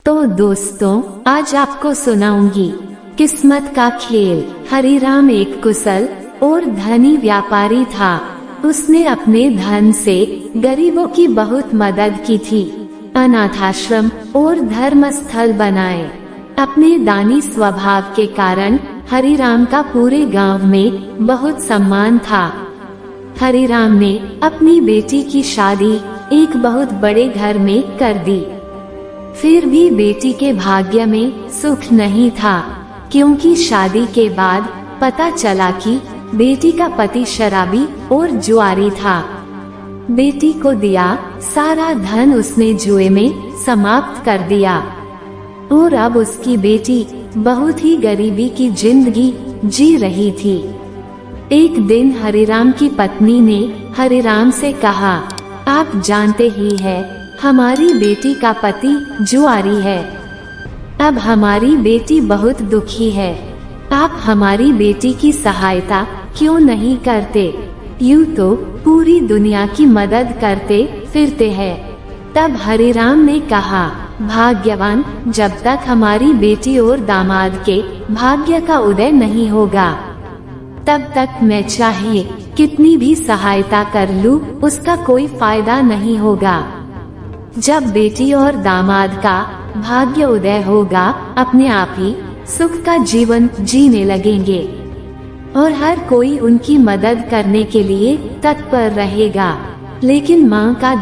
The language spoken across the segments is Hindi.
तो दोस्तों, आज आपको सुनाऊंगी किस्मत का खेल। हरिराम एक कुशल और धनी व्यापारी था। उसने अपने धन से गरीबों की बहुत मदद की थी, अनाथाश्रम और धर्मस्थल बनाए। अपने दानी स्वभाव के कारण हरिराम का पूरे गांव में बहुत सम्मान था। हरिराम ने अपनी बेटी की शादी एक बहुत बड़े घर में कर दी। फिर भी बेटी के भाग्य में सुख नहीं था, क्योंकि शादी के बाद पता चला कि बेटी का पति शराबी और जुआरी था। बेटी को दिया सारा धन उसने जुए में समाप्त कर दिया और अब उसकी बेटी बहुत ही गरीबी की जिंदगी जी रही थी। एक दिन हरिराम की पत्नी ने हरिराम से कहा, आप जानते ही हैं, हमारी बेटी का पति जुआरी है। अब हमारी बेटी बहुत दुखी है। आप हमारी बेटी की सहायता क्यों नहीं करते? यूं तो पूरी दुनिया की मदद करते फिरते हैं। तब हरिराम ने कहा, भाग्यवान, जब तक हमारी बेटी और दामाद के भाग्य का उदय नहीं होगा, तब तक मैं चाहे कितनी भी सहायता कर लूं, उसका कोई फायदा नहीं होगा। जब बेटी और दामाद का भाग्य उदय होगा, अपने आप ही सुख का जीवन जीने लगेंगे और हर कोई उनकी मदद करने के लिए तत्पर रहेगा। लेकिन माँ का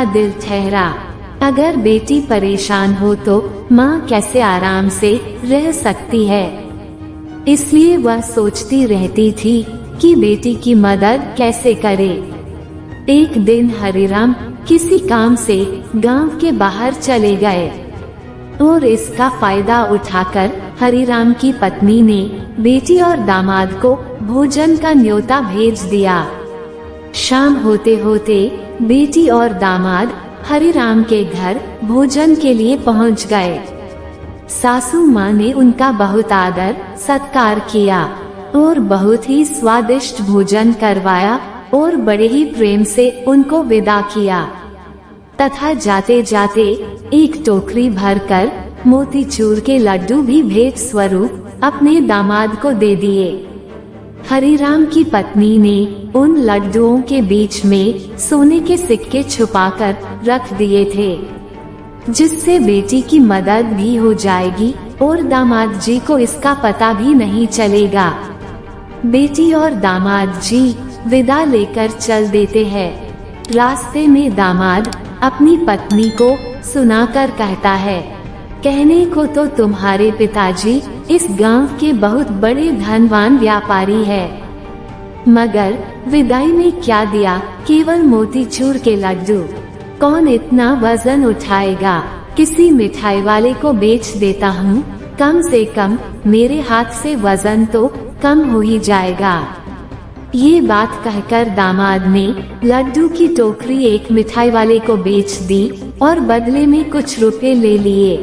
दिल ठहरा। अगर बेटी परेशान हो तो माँ कैसे आराम से रह सकती है? इसलिए वह सोचती रहती थी कि बेटी की मदद कैसे करे। एक दिन हरिराम किसी काम से गांव के बाहर चले गए और इसका फायदा उठाकर हरिराम की पत्नी ने बेटी और दामाद को भोजन का न्योता भेज दिया। शाम होते होते बेटी और दामाद हरिराम के घर भोजन के लिए पहुंच गए। सासू माँ ने उनका बहुत आदर सत्कार किया और बहुत ही स्वादिष्ट भोजन करवाया और बड़े ही प्रेम से उनको विदा किया तथा जाते जाते एक टोकरी भरकर मोतीचूर के लड्डू भी भेंट स्वरूप अपने दामाद को दे दिए। हरिराम की पत्नी ने उन लड्डुओं के बीच में सोने के सिक्के छुपाकर रख दिए थे, जिससे बेटी की मदद भी हो जाएगी और दामाद जी को इसका पता भी नहीं चलेगा। बेटी और दामाद जी विदा लेकर चल देते हैं। रास्ते में दामाद अपनी पत्नी को सुनाकर कहता है, कहने को तो तुम्हारे पिताजी इस गांव के बहुत बड़े धनवान व्यापारी है, मगर विदाई में क्या दिया? केवल मोतीचूर के लड्डू। कौन इतना वजन उठाएगा? किसी मिठाई वाले को बेच देता हूँ, कम से कम मेरे हाथ से वजन तो कम हो ही जाएगा। ये बात कहकर दामाद ने लड्डू की टोकरी एक मिठाई वाले को बेच दी और बदले में कुछ रुपए ले लिए।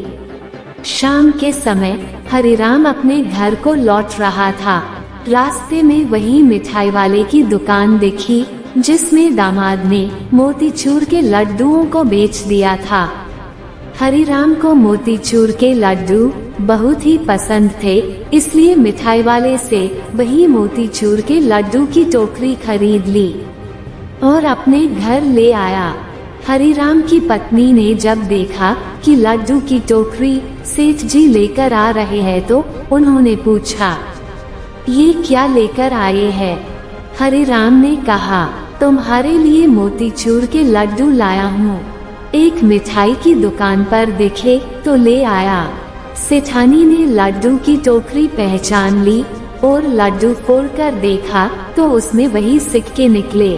शाम के समय हरिराम अपने घर को लौट रहा था। रास्ते में वही मिठाई वाले की दुकान दिखी, जिसमें दामाद ने मोतीचूर के लड्डुओं को बेच दिया था। हरिराम को मोतीचूर के लड्डू बहुत ही पसंद थे, इसलिए मिठाई वाले से वही मोतीचूर के लड्डू की टोकरी खरीद ली और अपने घर ले आया। हरिराम की पत्नी ने जब देखा कि लड्डू की टोकरी सेठ जी लेकर आ रहे हैं, तो उन्होंने पूछा, ये क्या लेकर आए हैं? हरिराम ने कहा, तुम्हारे लिए मोतीचूर के लड्डू लाया हूँ। एक मिठाई की दुकान पर दिखे तो ले आया। सेठानी ने लड्डू की टोकरी पहचान ली और लड्डू फोड़कर देखा तो उसमें वही सिक्के निकले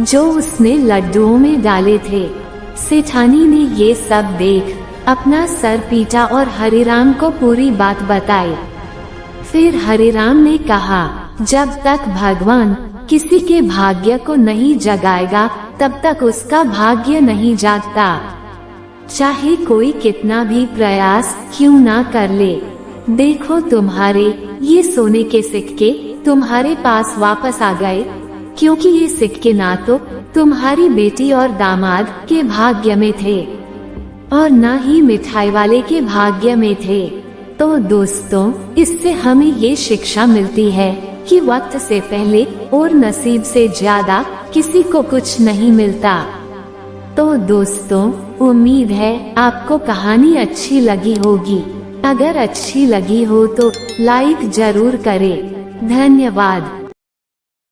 जो उसने लड्डुओं में डाले थे। सेठानी ने ये सब देख अपना सर पीटा और हरिराम को पूरी बात बताई। फिर हरिराम ने कहा, जब तक भगवान किसी के भाग्य को नहीं जगाएगा, तब तक उसका भाग्य नहीं जागता। चाहे कोई कितना भी प्रयास क्यों ना कर ले। देखो, तुम्हारे ये सोने के सिक्के तुम्हारे पास वापस आ गए, क्योंकि ये सिक्के ना तो तुम्हारी बेटी और दामाद के भाग्य में थे और न ही मिठाई वाले के भाग्य में थे। तो दोस्तों, इससे हमें ये शिक्षा मिलती है कि वक्त से पहले और नसीब से ज्यादा किसी को कुछ नहीं मिलता। तो दोस्तों, उम्मीद है आपको कहानी अच्छी लगी होगी। अगर अच्छी लगी हो तो लाइक जरूर करें। धन्यवाद।